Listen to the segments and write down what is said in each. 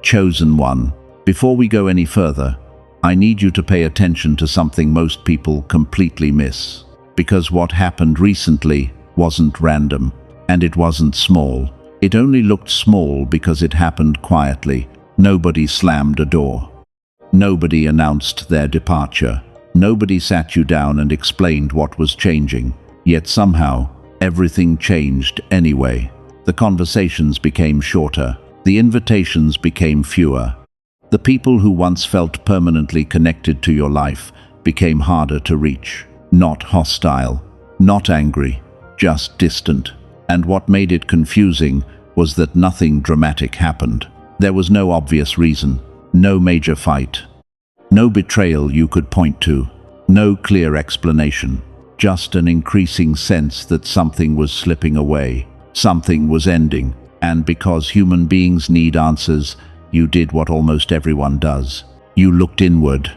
Chosen one. Before we go any further, I need you to pay attention to something most people completely miss. Because what happened recently wasn't random, and it wasn't small. It only looked small because it happened quietly. Nobody slammed a door. Nobody announced their departure. Nobody sat you down and explained what was changing. Yet somehow, everything changed anyway. The conversations became shorter. The invitations became fewer. The people who once felt permanently connected to your life became harder to reach. Not hostile, not angry, just distant. And what made it confusing was that nothing dramatic happened. There was no obvious reason, no major fight, no betrayal you could point to, no clear explanation, just an increasing sense that something was slipping away, something was ending. And because human beings need answers, you did what almost everyone does. You looked inward.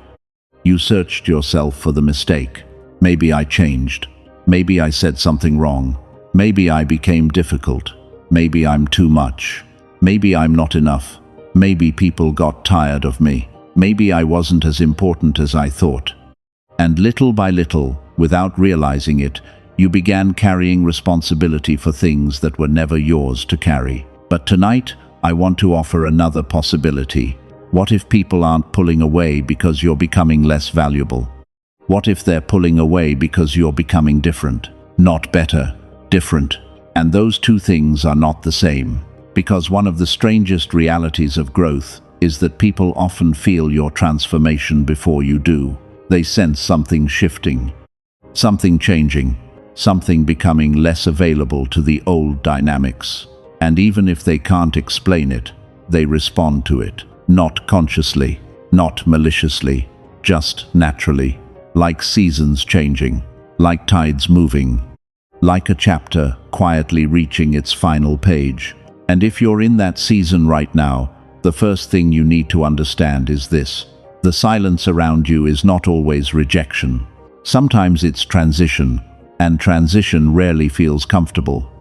You searched yourself for the mistake. Maybe I changed. Maybe I said something wrong. Maybe I became difficult. Maybe I'm too much. Maybe I'm not enough. Maybe people got tired of me. Maybe I wasn't as important as I thought. And little by little, without realizing it, you began carrying responsibility for things that were never yours to carry. But tonight, I want to offer another possibility. What if people aren't pulling away because you're becoming less valuable? What if they're pulling away because you're becoming different? Not better, different. And those two things are not the same. Because one of the strangest realities of growth is that people often feel your transformation before you do. They sense something shifting, something changing, something becoming less available to the old dynamics. And even if they can't explain it, they respond to it. Not consciously, not maliciously, just naturally. Like seasons changing, like tides moving, like a chapter quietly reaching its final page. And if you're in that season right now, the first thing you need to understand is this. The silence around you is not always rejection. Sometimes it's transition, and transition rarely feels comfortable.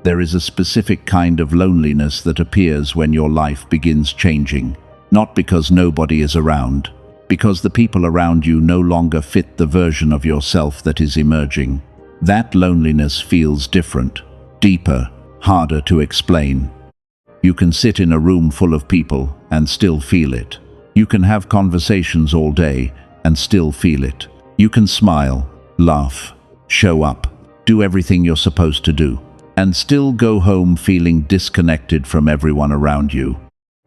There is a specific kind of loneliness that appears when your life begins changing, not because nobody is around, because the people around you no longer fit the version of yourself that is emerging. That loneliness feels different, deeper, harder to explain. You can sit in a room full of people and still feel it. You can have conversations all day and still feel it. You can smile, laugh, show up, do everything you're supposed to do, and still go home feeling disconnected from everyone around you.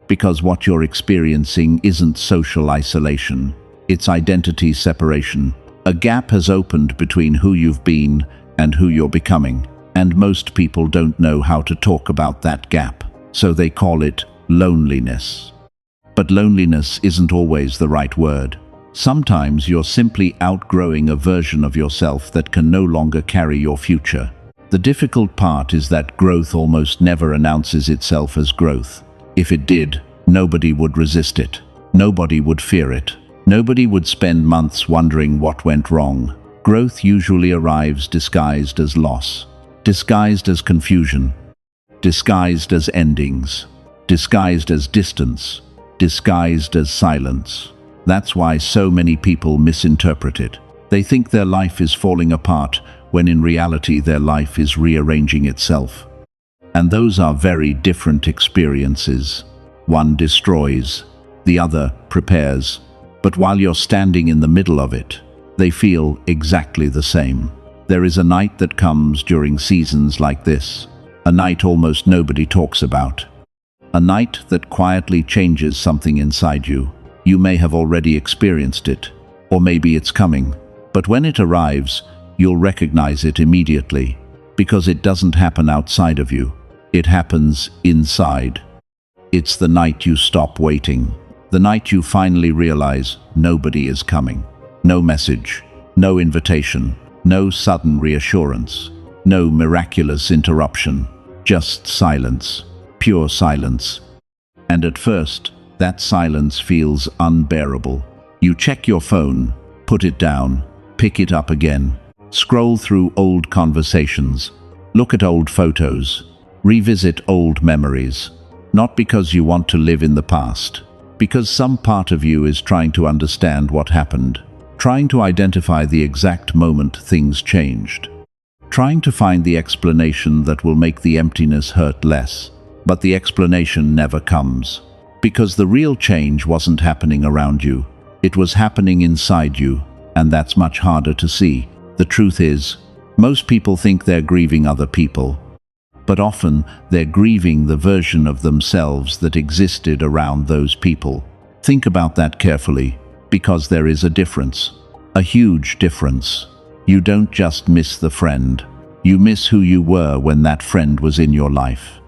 Because what you're experiencing isn't social isolation, it's identity separation. A gap has opened between who you've been and who you're becoming, and most people don't know how to talk about that gap, so they call it loneliness. But loneliness isn't always the right word. Sometimes you're simply outgrowing a version of yourself that can no longer carry your future. The difficult part is that growth almost never announces itself as growth. If it did, nobody would resist it. Nobody would fear it. Nobody would spend months wondering what went wrong. Growth usually arrives disguised as loss, disguised as confusion, disguised as endings, disguised as distance, disguised as silence. That's why so many people misinterpret it. They think their life is falling apart, when in reality their life is rearranging itself. And those are very different experiences. One destroys, the other prepares. But while you're standing in the middle of it, they feel exactly the same. There is a night that comes during seasons like this, a night almost nobody talks about. A night that quietly changes something inside you. You may have already experienced it, or maybe it's coming. But when it arrives, you'll recognize it immediately, because it doesn't happen outside of you. It happens inside. It's the night you stop waiting. The night you finally realize nobody is coming. No message, no invitation, no sudden reassurance, no miraculous interruption, just silence, pure silence. And at first, that silence feels unbearable. You check your phone, put it down, pick it up again, scroll through old conversations, look at old photos, revisit old memories. Not because you want to live in the past, because some part of you is trying to understand what happened, trying to identify the exact moment things changed, trying to find the explanation that will make the emptiness hurt less. But the explanation never comes, because the real change wasn't happening around you. It was happening inside you, and that's much harder to see. The truth is, most people think they're grieving other people, but often they're grieving the version of themselves that existed around those people. Think about that carefully, because there is a difference, a huge difference. You don't just miss the friend, you miss who you were when that friend was in your life.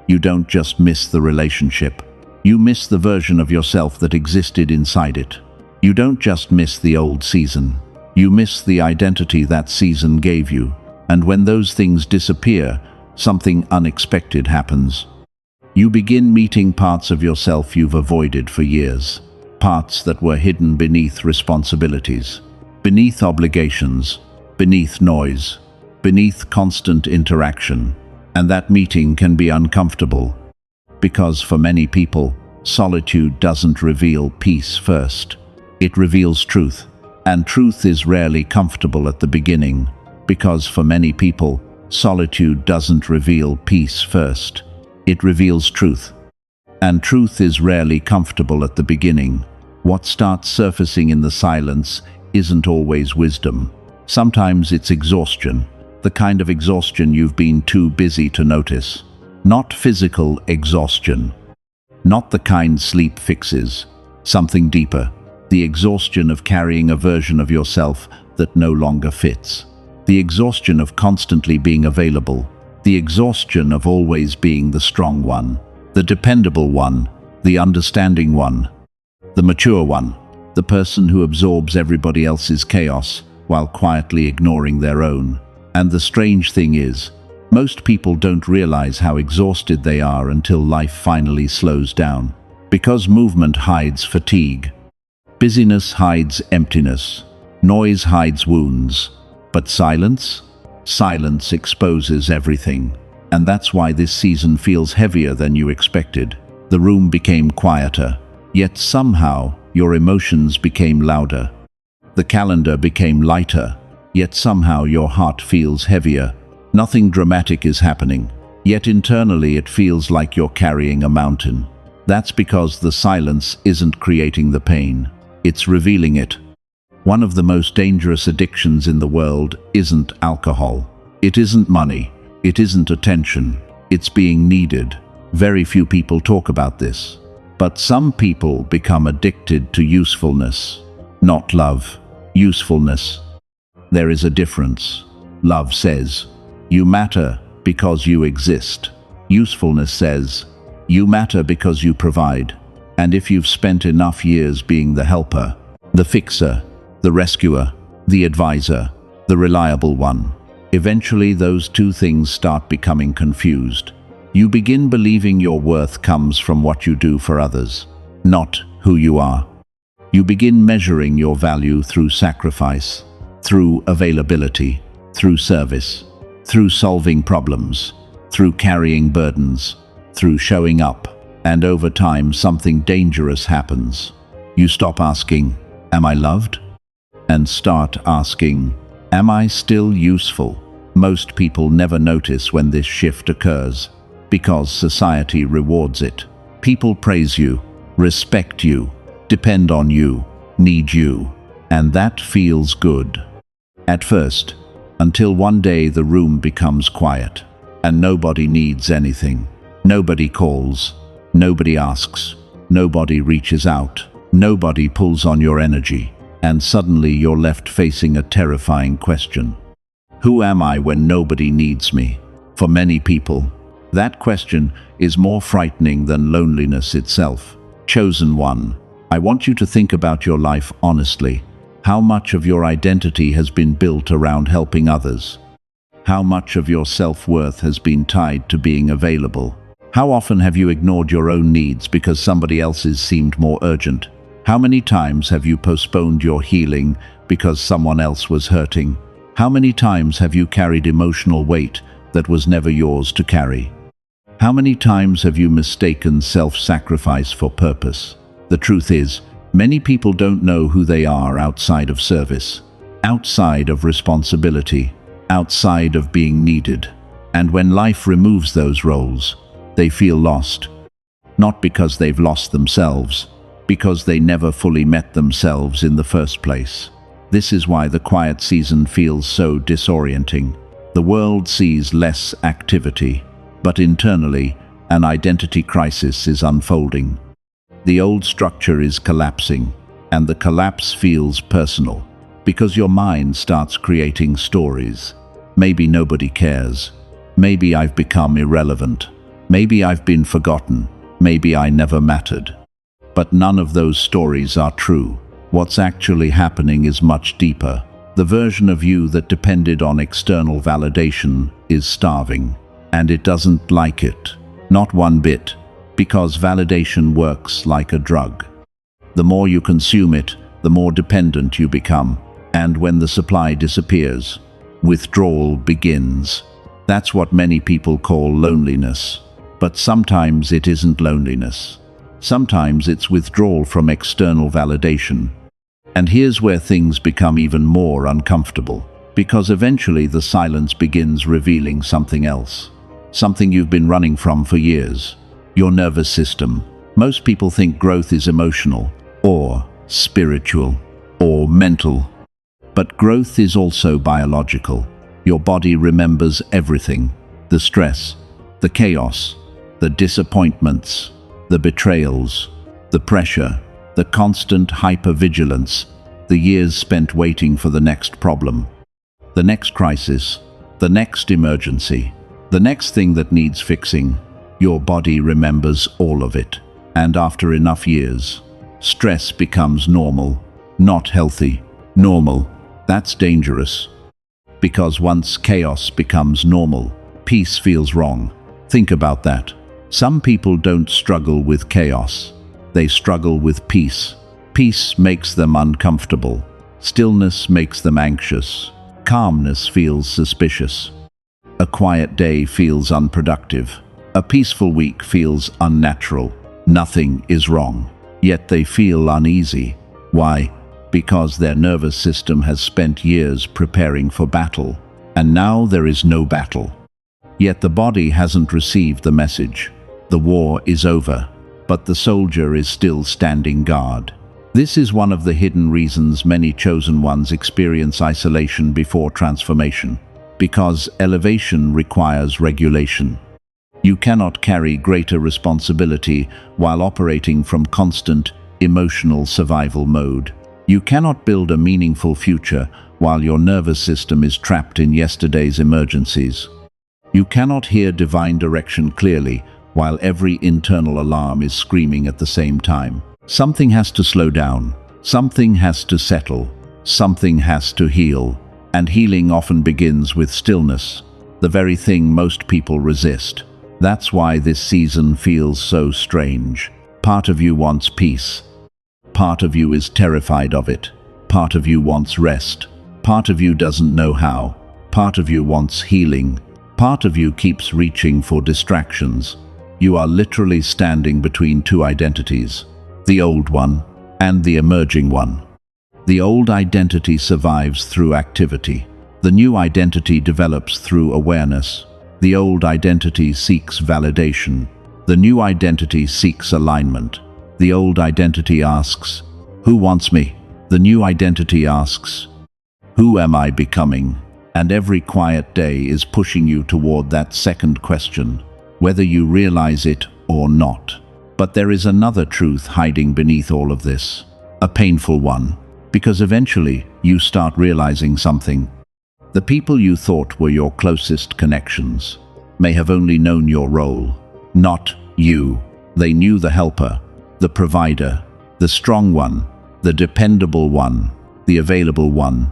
You don't just miss the relationship, you miss the version of yourself that existed inside it. You don't just miss the old season, you miss the identity that season gave you. And when those things disappear, something unexpected happens. You begin meeting parts of yourself you've avoided for years, parts that were hidden beneath responsibilities, beneath obligations, beneath noise, beneath constant interaction. And that meeting can be uncomfortable, because for many people, solitude doesn't reveal peace first. It reveals truth, and truth is rarely comfortable at the beginning, because for many people, solitude doesn't reveal peace first. It reveals truth, and truth is rarely comfortable at the beginning. What starts surfacing in the silence isn't always wisdom. Sometimes it's exhaustion. The kind of exhaustion you've been too busy to notice. Not physical exhaustion. Not the kind sleep fixes. Something deeper. The exhaustion of carrying a version of yourself that no longer fits. The exhaustion of constantly being available. The exhaustion of always being the strong one. The dependable one. The understanding one. The mature one. The person who absorbs everybody else's chaos while quietly ignoring their own. And the strange thing is, most people don't realize how exhausted they are until life finally slows down. Because movement hides fatigue. Busyness hides emptiness. Noise hides wounds. But silence? Silence exposes everything. And that's why this season feels heavier than you expected. The room became quieter, yet somehow your emotions became louder. The calendar became lighter, yet somehow your heart feels heavier. Nothing dramatic is happening, yet internally it feels like you're carrying a mountain. That's because the silence isn't creating the pain, it's revealing it. One of the most dangerous addictions in the world isn't alcohol. It isn't money. It isn't attention. It's being needed. Very few people talk about this. But some people become addicted to usefulness. Not love. Usefulness. There is a difference. Love says, you matter because you exist. Usefulness says, you matter because you provide. And if you've spent enough years being the helper, the fixer, the rescuer, the advisor, the reliable one, eventually those two things start becoming confused. You begin believing your worth comes from what you do for others, not who you are. You begin measuring your value through sacrifice, through availability, through service, through solving problems, through carrying burdens, through showing up. And over time, something dangerous happens. You stop asking, "Am I loved?" and start asking, "Am I still useful?" Most people never notice when this shift occurs, because society rewards it. People praise you, respect you, depend on you, need you, and that feels good. At first, until one day the room becomes quiet, and nobody needs anything. Nobody calls, nobody asks, nobody reaches out, nobody pulls on your energy, and suddenly you're left facing a terrifying question. Who am I when nobody needs me? For many people, that question is more frightening than loneliness itself. Chosen one, I want you to think about your life honestly. How much of your identity has been built around helping others? How much of your self-worth has been tied to being available? How often have you ignored your own needs because somebody else's seemed more urgent? How many times have you postponed your healing because someone else was hurting? How many times have you carried emotional weight that was never yours to carry? How many times have you mistaken self-sacrifice for purpose? The truth is, many people don't know who they are outside of service, outside of responsibility, outside of being needed. And when life removes those roles, they feel lost. Not because they've lost themselves, because they never fully met themselves in the first place. This is why the quiet season feels so disorienting. The world sees less activity, but internally, an identity crisis is unfolding. The old structure is collapsing, and the collapse feels personal, because your mind starts creating stories. Maybe nobody cares. Maybe I've become irrelevant. Maybe I've been forgotten. Maybe I never mattered. But none of those stories are true. What's actually happening is much deeper. The version of you that depended on external validation is starving. And it doesn't like it. Not one bit. Because validation works like a drug. The more you consume it, the more dependent you become. And when the supply disappears, withdrawal begins. That's what many people call loneliness. But sometimes it isn't loneliness. Sometimes it's withdrawal from external validation. And here's where things become even more uncomfortable. Because eventually the silence begins revealing something else. Something you've been running from for years. Your nervous system. Most people think growth is emotional, or spiritual, or mental. But growth is also biological. Your body remembers everything. The stress, the chaos, the disappointments, the betrayals, the pressure, the constant hypervigilance, the years spent waiting for the next problem, the next crisis, the next emergency, the next thing that needs fixing. Your body remembers all of it. And after enough years, stress becomes normal, not healthy. Normal. That's dangerous. Because once chaos becomes normal, peace feels wrong. Think about that. Some people don't struggle with chaos. They struggle with peace. Peace makes them uncomfortable. Stillness makes them anxious. Calmness feels suspicious. A quiet day feels unproductive. A peaceful week feels unnatural. Nothing is wrong. Yet they feel uneasy. Why? Because their nervous system has spent years preparing for battle. And now there is no battle. Yet the body hasn't received the message. The war is over, but the soldier is still standing guard. This is one of the hidden reasons many chosen ones experience isolation before transformation. Because elevation requires regulation. You cannot carry greater responsibility while operating from constant, emotional survival mode. You cannot build a meaningful future while your nervous system is trapped in yesterday's emergencies. You cannot hear divine direction clearly while every internal alarm is screaming at the same time. Something has to slow down. Something has to settle. Something has to heal. And healing often begins with stillness, the very thing most people resist. That's why this season feels so strange. Part of you wants peace. Part of you is terrified of it. Part of you wants rest. Part of you doesn't know how. Part of you wants healing. Part of you keeps reaching for distractions. You are literally standing between two identities, the old one and the emerging one. The old identity survives through activity. The new identity develops through awareness. The old identity seeks validation. The new identity seeks alignment. The old identity asks, "Who wants me?" The new identity asks, "Who am I becoming?" And every quiet day is pushing you toward that second question, whether you realize it or not. But there is another truth hiding beneath all of this, a painful one, because eventually you start realizing something. The people you thought were your closest connections may have only known your role, not you. They knew the helper, the provider, the strong one, the dependable one, the available one.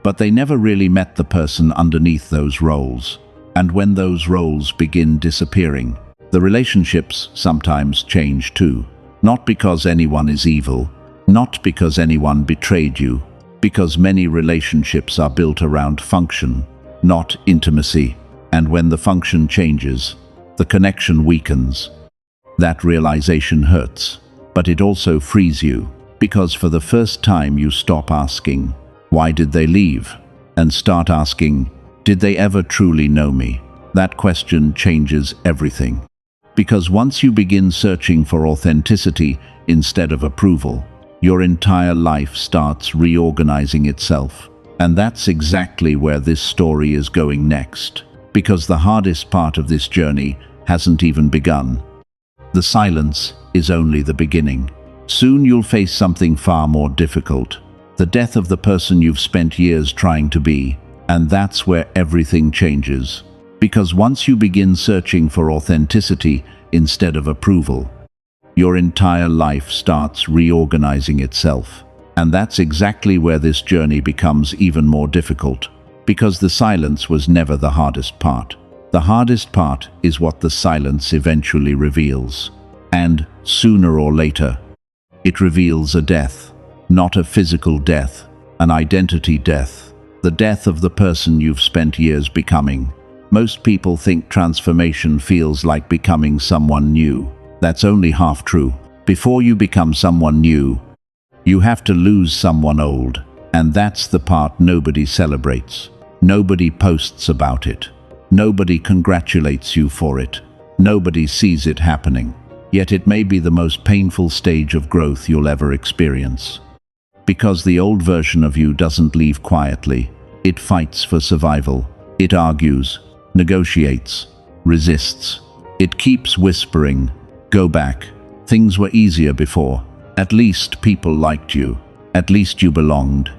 But they never really met the person underneath those roles. And when those roles begin disappearing, the relationships sometimes change too. Not because anyone is evil, not because anyone betrayed you, because many relationships are built around function, not intimacy. And when the function changes, The connection weakens. That realization hurts, but it also frees you, because for the first time you stop asking, "Why did they leave?" and start asking, "Did they ever truly know me?" That question changes everything. Because once you begin searching for authenticity instead of approval, your entire life starts reorganizing itself. And that's exactly where this story is going next. Because the hardest part of this journey hasn't even begun. The silence is only the beginning. Soon you'll face something far more difficult. The death of the person you've spent years trying to be. And that's where everything changes. Because once you begin searching for authenticity instead of approval, your entire life starts reorganizing itself. And that's exactly where this journey becomes even more difficult. Because the silence was never the hardest part. The hardest part is what the silence eventually reveals. And sooner or later, it reveals a death. Not a physical death, an identity death. The death of the person you've spent years becoming. Most people think transformation feels like becoming someone new. That's only half true. Before you become someone new, you have to lose someone old. And that's the part nobody celebrates. Nobody posts about it. Nobody congratulates you for it. Nobody sees it happening. Yet it may be the most painful stage of growth you'll ever experience. Because the old version of you doesn't leave quietly. It fights for survival. It argues, negotiates, resists. It keeps whispering, "Go back. Things were easier before. At least people liked you. At least you belonged.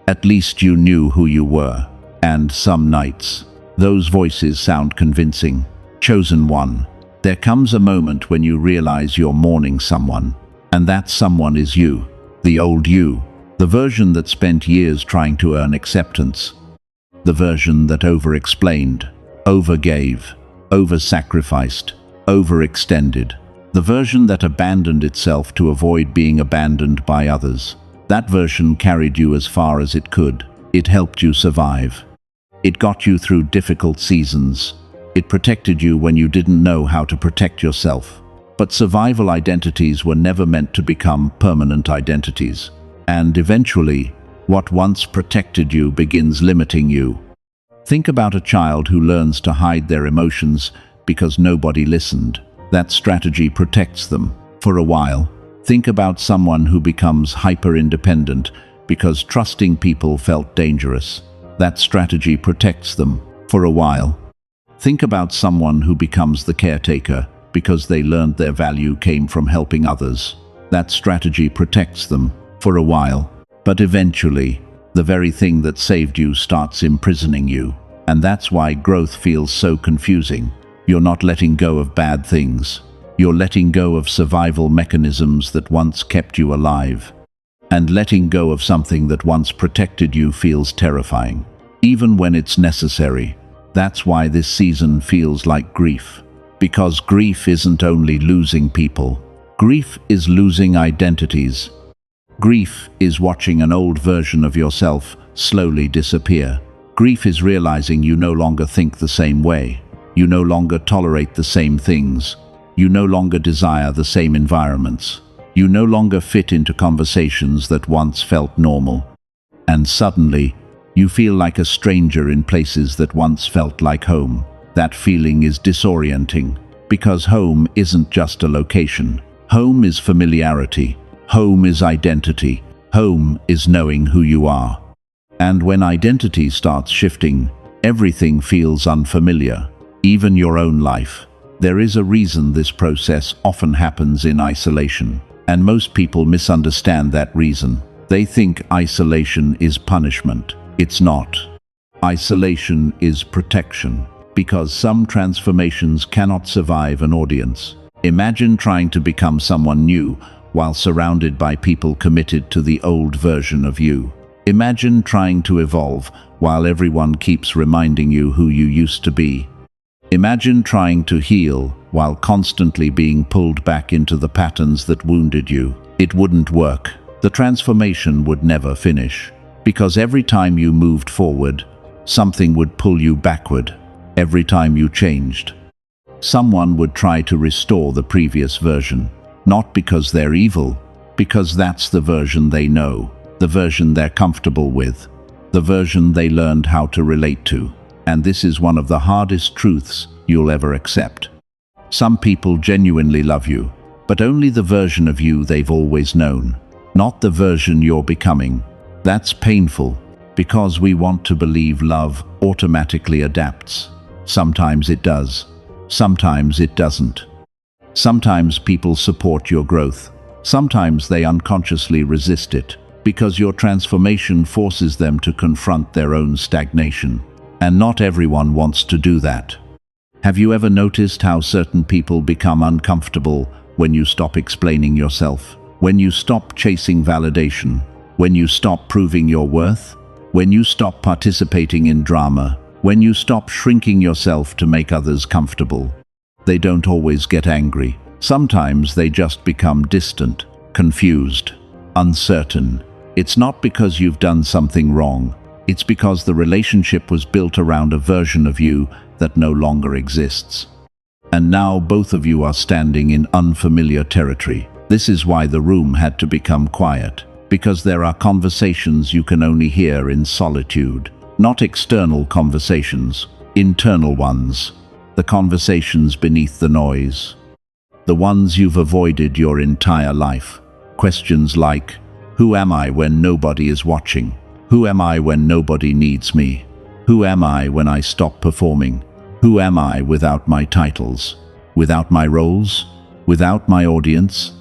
At least you knew who you were." And some nights, those voices sound convincing. Chosen one. There comes a moment when you realize you're mourning someone. And that someone is you. The old you. The version that spent years trying to earn acceptance. The version that over-explained, over-gave, over-sacrificed, overextended. The version that abandoned itself to avoid being abandoned by others. That version carried you as far as it could. It helped you survive. It got you through difficult seasons. It protected you when you didn't know how to protect yourself. But survival identities were never meant to become permanent identities. And eventually, what once protected you begins limiting you. Think about a child who learns to hide their emotions because nobody listened. That strategy protects them for a while. Think about someone who becomes hyper-independent because trusting people felt dangerous. That strategy protects them for a while. Think about someone who becomes the caretaker because they learned their value came from helping others. That strategy protects them for a while. But eventually, the very thing that saved you starts imprisoning you. And that's why growth feels so confusing. You're not letting go of bad things. You're letting go of survival mechanisms that once kept you alive. And letting go of something that once protected you feels terrifying, even when it's necessary. That's why this season feels like grief. Because grief isn't only losing people. Grief is losing identities. Grief is watching an old version of yourself slowly disappear. Grief is realizing you no longer think the same way. You no longer tolerate the same things. You no longer desire the same environments. You no longer fit into conversations that once felt normal. And suddenly, you feel like a stranger in places that once felt like home. That feeling is disorienting, because home isn't just a location. Home is familiarity. Home is identity. Home is knowing who you are. And when identity starts shifting, everything feels unfamiliar, even your own life. There is a reason this process often happens in isolation, and most people misunderstand that reason. They think isolation is punishment. It's not. Isolation is protection, because some transformations cannot survive an audience. Imagine trying to become someone new while surrounded by people committed to the old version of you. Imagine trying to evolve while everyone keeps reminding you who you used to be. Imagine trying to heal while constantly being pulled back into the patterns that wounded you. It wouldn't work. The transformation would never finish. Because every time you moved forward, something would pull you backward. Every time you changed, Someone would try to restore the previous version, not because they're evil, because that's the version they know, the version they're comfortable with, the version they learned how to relate to. And this is one of the hardest truths you'll ever accept. Some people genuinely love you, but only the version of you they've always known, not the version you're becoming. That's painful, because we want to believe love automatically adapts. Sometimes it does. Sometimes it doesn't. Sometimes people support your growth. Sometimes they unconsciously resist it, because your transformation forces them to confront their own stagnation. And not everyone wants to do that. Have you ever noticed how certain people become uncomfortable when you stop explaining yourself? When you stop chasing validation? When you stop proving your worth? When you stop participating in drama? When you stop shrinking yourself to make others comfortable? They don't always get angry. Sometimes they just become distant, confused, uncertain. It's not because you've done something wrong. It's because the relationship was built around a version of you that no longer exists. And now both of you are standing in unfamiliar territory. This is why the room had to become quiet, because there are conversations you can only hear in solitude. Not external conversations, internal ones. The conversations beneath the noise. The ones you've avoided your entire life. Questions like, who am I when nobody is watching? Who am I when nobody needs me? Who am I when I stop performing? Who am I without my titles? Without my roles? Without my audience?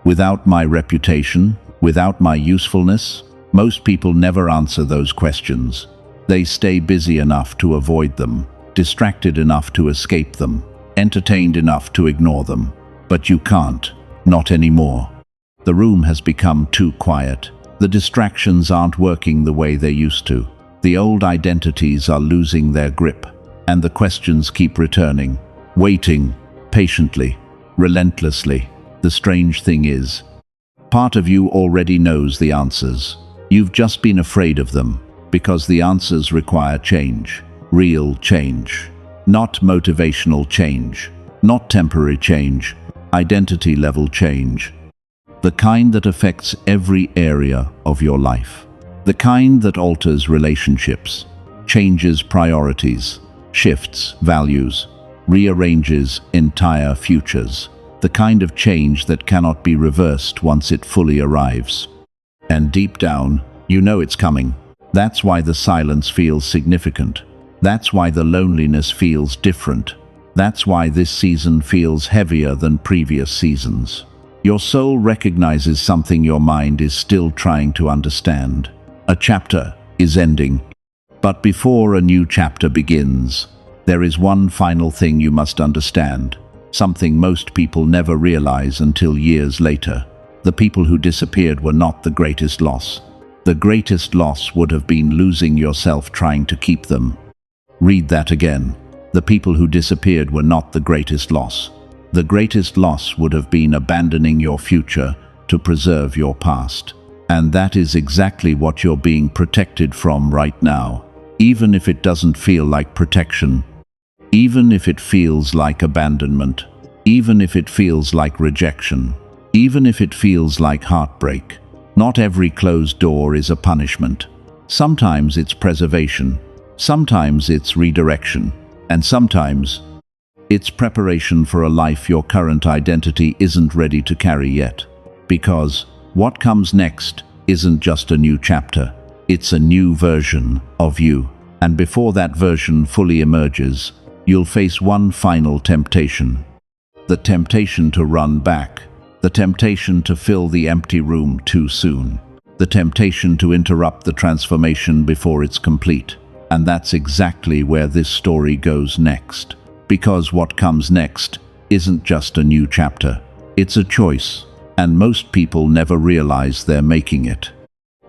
Without my reputation? Without my usefulness? Most people never answer those questions. They stay busy enough to avoid them, distracted enough to escape them, entertained enough to ignore them. But you can't, not anymore. The room has become too quiet. The distractions aren't working the way they used to. The old identities are losing their grip, and the questions keep returning, waiting, patiently, relentlessly. The strange thing is, part of you already knows the answers. You've just been afraid of them, because the answers require change, real change. Not motivational change, not temporary change, identity level change. The kind that affects every area of your life. The kind that alters relationships, changes priorities, shifts values, rearranges entire futures. The kind of change that cannot be reversed once it fully arrives. And deep down, you know it's coming. That's why the silence feels significant. That's why the loneliness feels different. That's why this season feels heavier than previous seasons. Your soul recognizes something your mind is still trying to understand. A chapter is ending. But before a new chapter begins, there is one final thing you must understand. Something most people never realize until years later. The people who disappeared were not the greatest loss. The greatest loss would have been losing yourself trying to keep them. Read that again. The people who disappeared were not the greatest loss. The greatest loss would have been abandoning your future to preserve your past. And that is exactly what you're being protected from right now. Even if it doesn't feel like protection. Even if it feels like abandonment. Even if it feels like rejection. Even if it feels like heartbreak. Not every closed door is a punishment. Sometimes it's preservation. Sometimes it's redirection. And sometimes it's preparation for a life your current identity isn't ready to carry yet. Because what comes next isn't just a new chapter, it's a new version of you. And before that version fully emerges, you'll face one final temptation. The temptation to run back. The temptation to fill the empty room too soon. The temptation to interrupt the transformation before it's complete. And that's exactly where this story goes next. Because what comes next isn't just a new chapter. It's a choice, and most people never realize they're making it.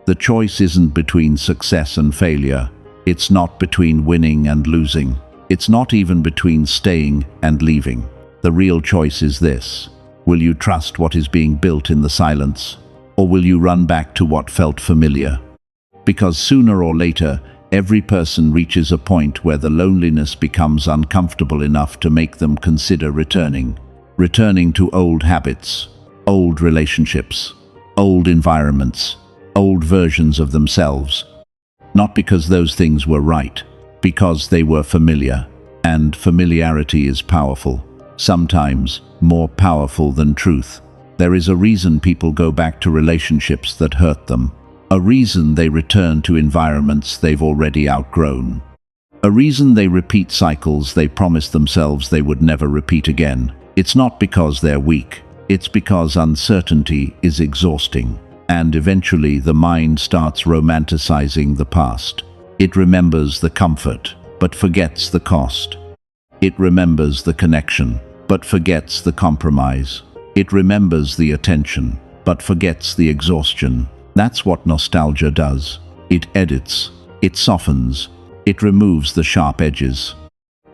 The choice isn't between success and failure. It's not between winning and losing. It's not even between staying and leaving. The real choice is this. Will you trust what is being built in the silence? Or will you run back to what felt familiar? Because sooner or later, Every person reaches a point where the loneliness becomes uncomfortable enough to make them consider returning. Returning to old habits, old relationships, old environments, old versions of themselves. Not because those things were right, because they were familiar. And familiarity is powerful, sometimes more powerful than truth. There is a reason people go back to relationships that hurt them. A reason they return to environments they've already outgrown. A reason they repeat cycles they promised themselves they would never repeat again. It's not because they're weak. It's because uncertainty is exhausting. And eventually the mind starts romanticizing the past. It remembers the comfort, but forgets the cost. It remembers the connection, but forgets the compromise. It remembers the attention, but forgets the exhaustion. That's what nostalgia does. It edits, it softens, it removes the sharp edges.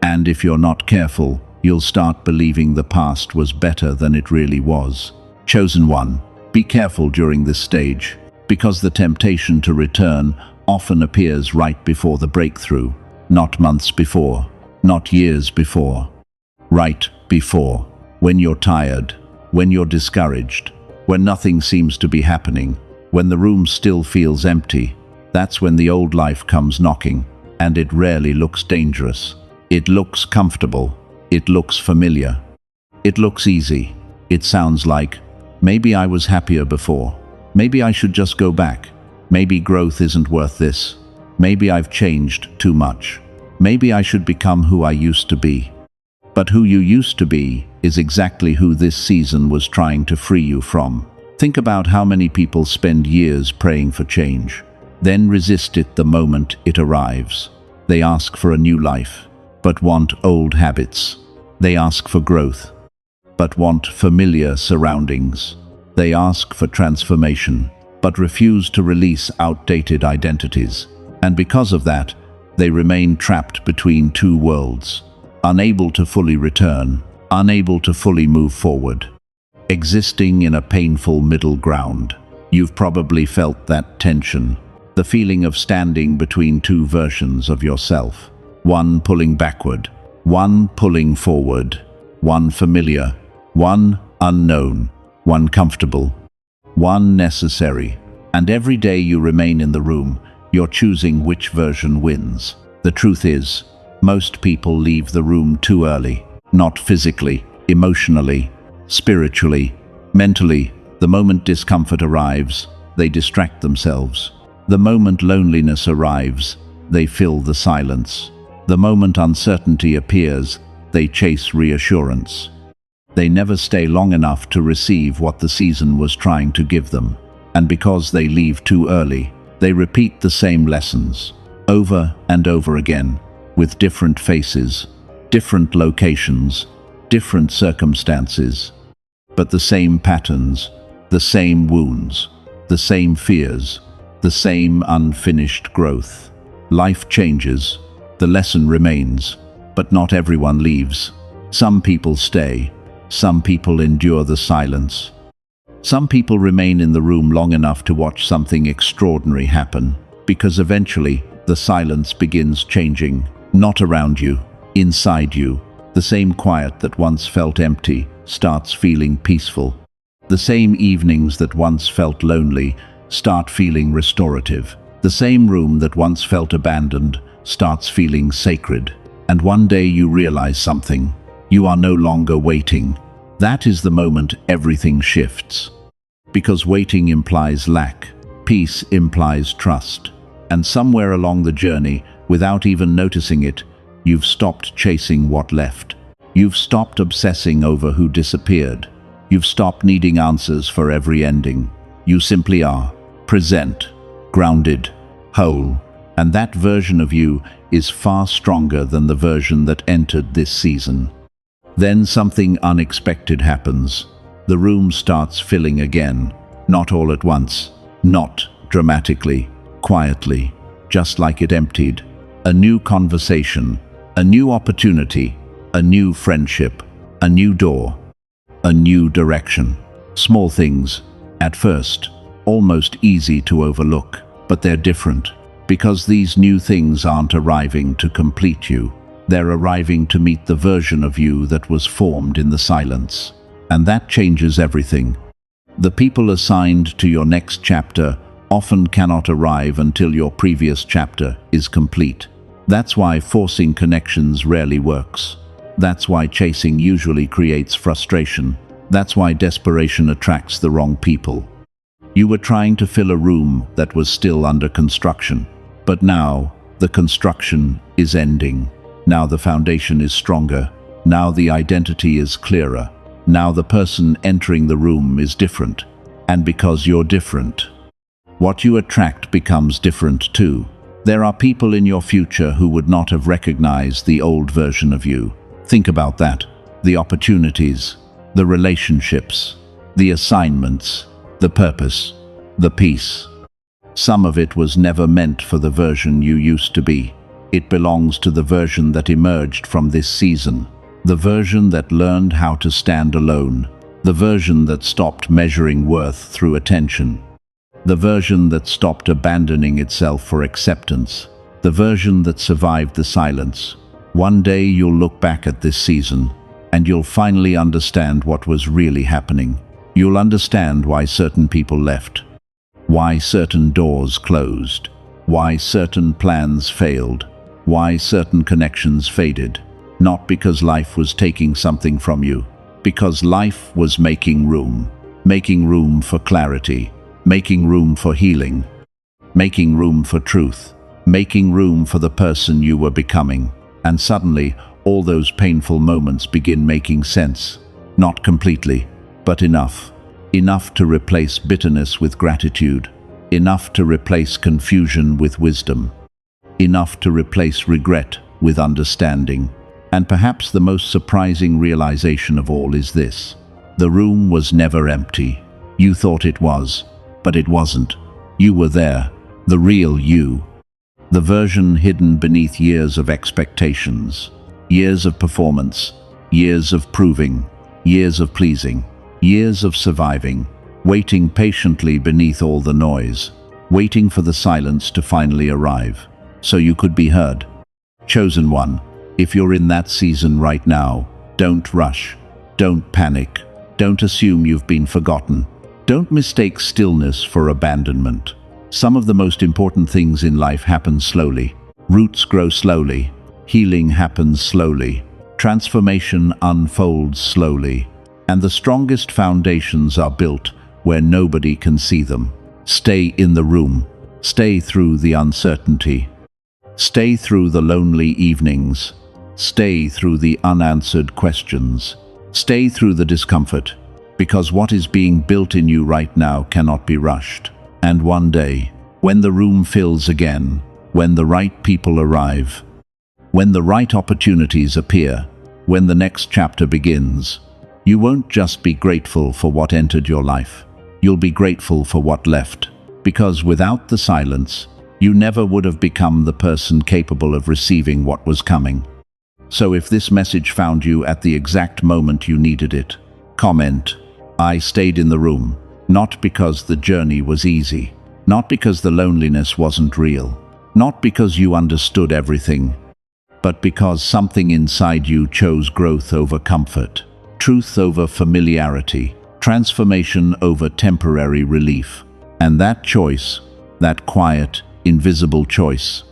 And if you're not careful, you'll start believing the past was better than it really was. Chosen one, be careful during this stage, because the temptation to return often appears right before the breakthrough, not months before, not years before. Right before, when you're tired, when you're discouraged, when nothing seems to be happening, when the room still feels empty. That's when the old life comes knocking, and it rarely looks dangerous. It looks comfortable. It looks familiar. It looks easy. It sounds like, maybe I was happier before. Maybe I should just go back. Maybe growth isn't worth this. Maybe I've changed too much. Maybe I should become who I used to be. But who you used to be is exactly who this season was trying to free you from. Think about how many people spend years praying for change, then resist it the moment it arrives. They ask for a new life, but want old habits. They ask for growth, but want familiar surroundings. They ask for transformation, but refuse to release outdated identities. And because of that, they remain trapped between two worlds, unable to fully return, unable to fully move forward, existing in a painful middle ground. You've probably felt that tension, the feeling of standing between two versions of yourself, one pulling backward, one pulling forward, one familiar, one unknown, one comfortable, one necessary. And every day you remain in the room, you're choosing which version wins. The truth is, most people leave the room too early. Not physically, emotionally, spiritually, mentally. The moment discomfort arrives, they distract themselves. The moment loneliness arrives, they fill the silence. The moment uncertainty appears, they chase reassurance. They never stay long enough to receive what the season was trying to give them. And because they leave too early, they repeat the same lessons, over and over again, with different faces, different locations, different circumstances, but the same patterns, the same wounds, the same fears, the same unfinished growth. Life changes, the lesson remains, but not everyone leaves. Some people stay, some people endure the silence. Some people remain in the room long enough to watch something extraordinary happen, because eventually the silence begins changing, not around you, inside you. The same quiet that once felt empty starts feeling peaceful. The same evenings that once felt lonely start feeling restorative. The same room that once felt abandoned starts feeling sacred. And one day you realize something. You are no longer waiting. That is the moment everything shifts. Because waiting implies lack, peace implies trust. And somewhere along the journey, without even noticing it, you've stopped chasing what left. You've stopped obsessing over who disappeared. You've stopped needing answers for every ending. You simply are, present, grounded, whole. And that version of you is far stronger than the version that entered this season. Then something unexpected happens. The room starts filling again, not all at once, not dramatically, quietly, just like it emptied. A new conversation, a new opportunity, a new friendship, a new door, a new direction. Small things, at first, almost easy to overlook, but they're different, Because these new things aren't arriving to complete you. They're arriving to meet the version of you that was formed in the silence. And that changes everything. The people assigned to your next chapter often cannot arrive until your previous chapter is complete. That's why forcing connections rarely works. That's why chasing usually creates frustration. That's why desperation attracts the wrong people. You were trying to fill a room that was still under construction. But now, the construction is ending. Now the foundation is stronger. Now the identity is clearer. Now the person entering the room is different. And because you're different, what you attract becomes different too. There are people in your future who would not have recognized the old version of you. Think about that. The opportunities, the relationships, the assignments, the purpose, the peace. Some of it was never meant for the version you used to be. It belongs to the version that emerged from this season. The version that learned how to stand alone. The version that stopped measuring worth through attention. The version that stopped abandoning itself for acceptance. The version that survived the silence. One day you'll look back at this season, and you'll finally understand what was really happening. You'll understand why certain people left. Why certain doors closed. Why certain plans failed. Why certain connections faded. Not because life was taking something from you. Because life was making room. Making room for clarity. Making room for healing. Making room for truth. Making room for the person you were becoming. And suddenly, all those painful moments begin making sense. Not completely, but enough. Enough to replace bitterness with gratitude. Enough to replace confusion with wisdom. Enough to replace regret with understanding. And perhaps the most surprising realization of all is this. The room was never empty. You thought it was, but it wasn't. You were there, the real you. The version hidden beneath years of expectations. Years of performance. Years of proving. Years of pleasing. Years of surviving. Waiting patiently beneath all the noise. Waiting for the silence to finally arrive. So you could be heard. Chosen one. If you're in that season right now, don't rush. Don't panic. Don't assume you've been forgotten. Don't mistake stillness for abandonment. Some of the most important things in life happen slowly. Roots grow slowly. Healing happens slowly. Transformation unfolds slowly. And the strongest foundations are built where nobody can see them. Stay in the room. Stay through the uncertainty. Stay through the lonely evenings. Stay through the unanswered questions. Stay through the discomfort, because what is being built in you right now cannot be rushed. And one day, when the room fills again, when the right people arrive, when the right opportunities appear, when the next chapter begins, you won't just be grateful for what entered your life. You'll be grateful for what left, because without the silence, you never would have become the person capable of receiving what was coming. So if this message found you at the exact moment you needed it, comment, "I stayed in the room," not because the journey was easy, not because the loneliness wasn't real, not because you understood everything, but because something inside you chose growth over comfort, truth over familiarity, transformation over temporary relief. And that choice, that quiet, invisible choice,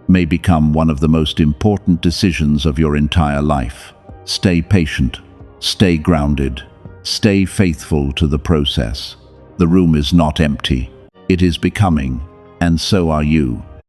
may become one of the most important decisions of your entire life. Stay patient, stay grounded, stay faithful to the process. The room is not empty. It is becoming, and so are you.